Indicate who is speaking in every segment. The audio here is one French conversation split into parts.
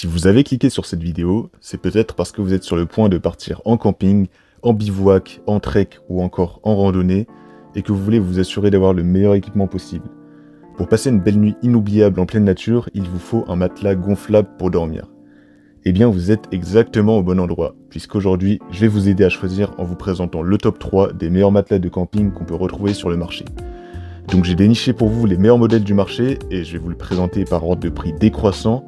Speaker 1: Si vous avez cliqué sur cette vidéo, c'est peut-être parce que vous êtes sur le point de partir en camping, en bivouac, en trek ou encore en randonnée et que vous voulez vous assurer d'avoir le meilleur équipement possible. Pour passer une belle nuit inoubliable en pleine nature, il vous faut un matelas gonflable pour dormir. Eh bien vous êtes exactement au bon endroit, puisqu'aujourd'hui je vais vous aider à choisir en vous présentant le top 3 des meilleurs matelas de camping qu'on peut retrouver sur le marché. Donc j'ai déniché pour vous les meilleurs modèles du marché et je vais vous le présenter par ordre de prix décroissant,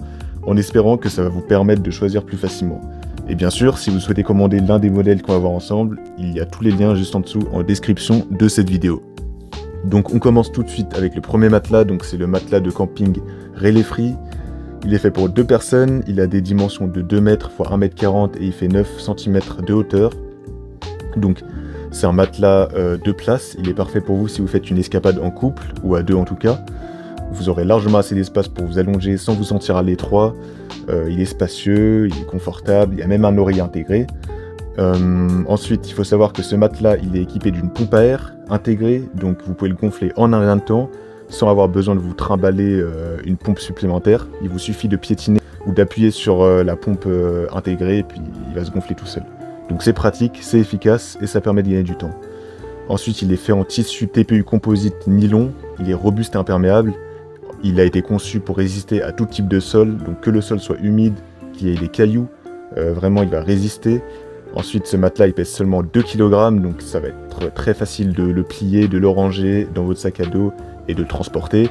Speaker 1: en espérant que ça va vous permettre de choisir plus facilement. Et bien sûr, si vous souhaitez commander l'un des modèles qu'on va voir ensemble, il y a tous les liens juste en dessous en description de cette vidéo. Donc on commence tout de suite avec le premier matelas, donc c'est le matelas de camping Relay Free. Il est fait pour 2 personnes, il a des dimensions de 2 mètres x 1 mètre 40 et il fait 9 cm de hauteur. Donc c'est un matelas 2 places, il est parfait pour vous si vous faites une escapade en couple, ou à 2 en tout cas. Vous aurez largement assez d'espace pour vous allonger sans vous sentir à l'étroit. Il est spacieux, il est confortable, il y a même un oreiller intégré. Ensuite, il faut savoir que ce matelas, il est équipé d'une pompe à air intégrée, donc vous pouvez le gonfler en un rien de temps, sans avoir besoin de vous trimballer une pompe supplémentaire. Il vous suffit de piétiner ou d'appuyer sur la pompe intégrée, et puis il va se gonfler tout seul. Donc c'est pratique, c'est efficace, et ça permet de gagner du temps. Ensuite, il est fait en tissu TPU composite nylon, il est robuste et imperméable. Il a été conçu pour résister à tout type de sol, donc que le sol soit humide, qu'il y ait des cailloux, vraiment il va résister. Ensuite, ce matelas il pèse seulement 2 kg, donc ça va être très facile de le plier, de le ranger dans votre sac à dos et de le transporter.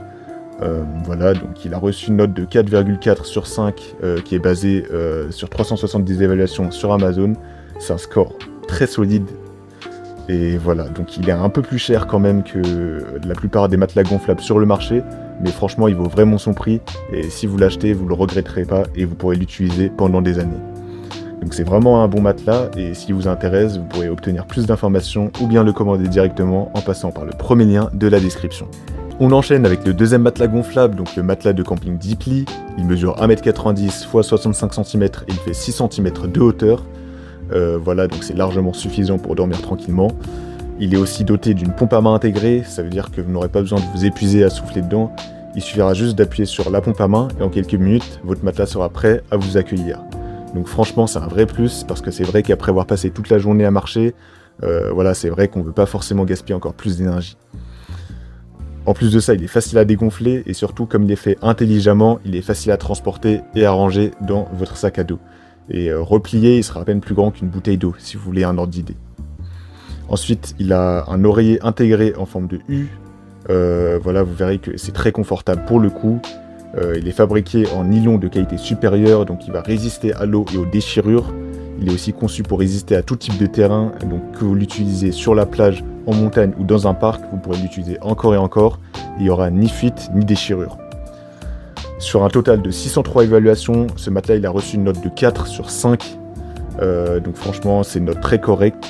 Speaker 1: Voilà, donc il a reçu une note de 4,4 sur 5 qui est basée sur 370 évaluations sur Amazon. C'est un score très solide. Et voilà, donc il est un peu plus cher quand même que la plupart des matelas gonflables sur le marché, mais franchement il vaut vraiment son prix, et si vous l'achetez, vous le regretterez pas, et vous pourrez l'utiliser pendant des années. Donc c'est vraiment un bon matelas, et s'il vous intéresse, vous pourrez obtenir plus d'informations, ou bien le commander directement en passant par le premier lien de la description. On enchaîne avec le deuxième matelas gonflable, donc le matelas de camping Deeply. Il mesure 1m90 x 65 cm et il fait 6 cm de hauteur. Voilà, donc c'est largement suffisant pour dormir tranquillement. Il est aussi doté d'une pompe à main intégrée, ça veut dire que vous n'aurez pas besoin de vous épuiser à souffler dedans. Il suffira juste d'appuyer sur la pompe à main et en quelques minutes, votre matelas sera prêt à vous accueillir. Donc franchement, c'est un vrai plus, parce que c'est vrai qu'après avoir passé toute la journée à marcher, voilà, c'est vrai qu'on ne veut pas forcément gaspiller encore plus d'énergie. En plus de ça, il est facile à dégonfler et surtout, comme il est fait intelligemment, il est facile à transporter et à ranger dans votre sac à dos. Et replié, il sera à peine plus grand qu'une bouteille d'eau, si vous voulez un ordre d'idée. Ensuite, il a un oreiller intégré en forme de U. Voilà, vous verrez que c'est très confortable pour le coup. Il est fabriqué en nylon de qualité supérieure, donc il va résister à l'eau et aux déchirures. Il est aussi conçu pour résister à tout type de terrain, donc que vous l'utilisez sur la plage, en montagne ou dans un parc, vous pourrez l'utiliser encore et encore. Il n'y aura ni fuite ni déchirure. Sur un total de 603 évaluations, ce matelas il a reçu une note de 4 sur 5. Donc franchement, c'est une note très correcte.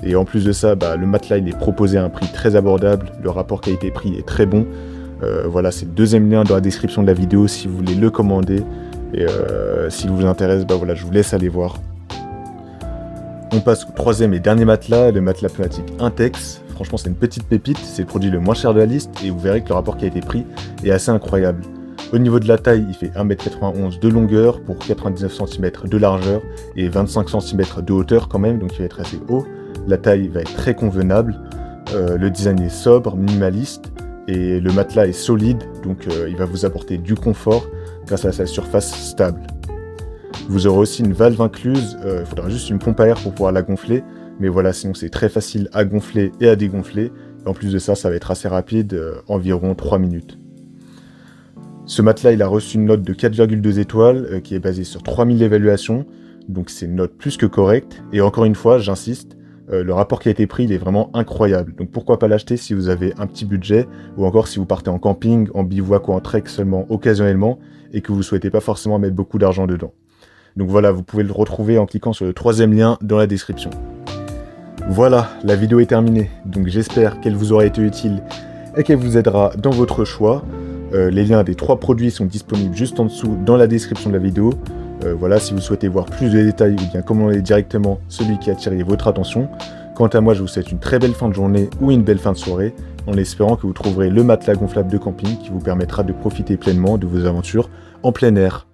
Speaker 1: Et en plus de ça, le matelas il est proposé à un prix très abordable. Le rapport qualité-prix est très bon. Voilà, c'est le deuxième lien dans la description de la vidéo si vous voulez le commander. Et s'il vous intéresse, voilà, je vous laisse aller voir. On passe au troisième et dernier matelas, le matelas pneumatique Intex. Franchement, c'est une petite pépite, c'est le produit le moins cher de la liste et vous verrez que le rapport qualité-prix est assez incroyable. Au niveau de la taille, il fait 1m91 de longueur pour 99 cm de largeur et 25 cm de hauteur quand même, donc il va être assez haut. La taille va être très convenable, le design est sobre, minimaliste et le matelas est solide, donc il va vous apporter du confort grâce à sa surface stable. Vous aurez aussi une valve incluse, il faudra juste une pompe à air pour pouvoir la gonfler, mais voilà, sinon c'est très facile à gonfler et à dégonfler. Et en plus de ça, ça va être assez rapide, environ 3 minutes. Ce matelas, il a reçu une note de 4,2 étoiles qui est basée sur 3000 évaluations, donc c'est une note plus que correcte. Et encore une fois, j'insiste, le rapport qui a été pris, il est vraiment incroyable. Donc pourquoi pas l'acheter si vous avez un petit budget, ou encore si vous partez en camping, en bivouac ou en trek seulement occasionnellement, et que vous ne souhaitez pas forcément mettre beaucoup d'argent dedans. Donc voilà, vous pouvez le retrouver en cliquant sur le troisième lien dans la description. Voilà, la vidéo est terminée, donc j'espère qu'elle vous aura été utile et qu'elle vous aidera dans votre choix. Les liens des 3 produits sont disponibles juste en dessous dans la description de la vidéo. Voilà, si vous souhaitez voir plus de détails ou bien commander directement celui qui a attiré votre attention. Quant à moi, je vous souhaite une très belle fin de journée ou une belle fin de soirée, en espérant que vous trouverez le matelas gonflable de camping qui vous permettra de profiter pleinement de vos aventures en plein air.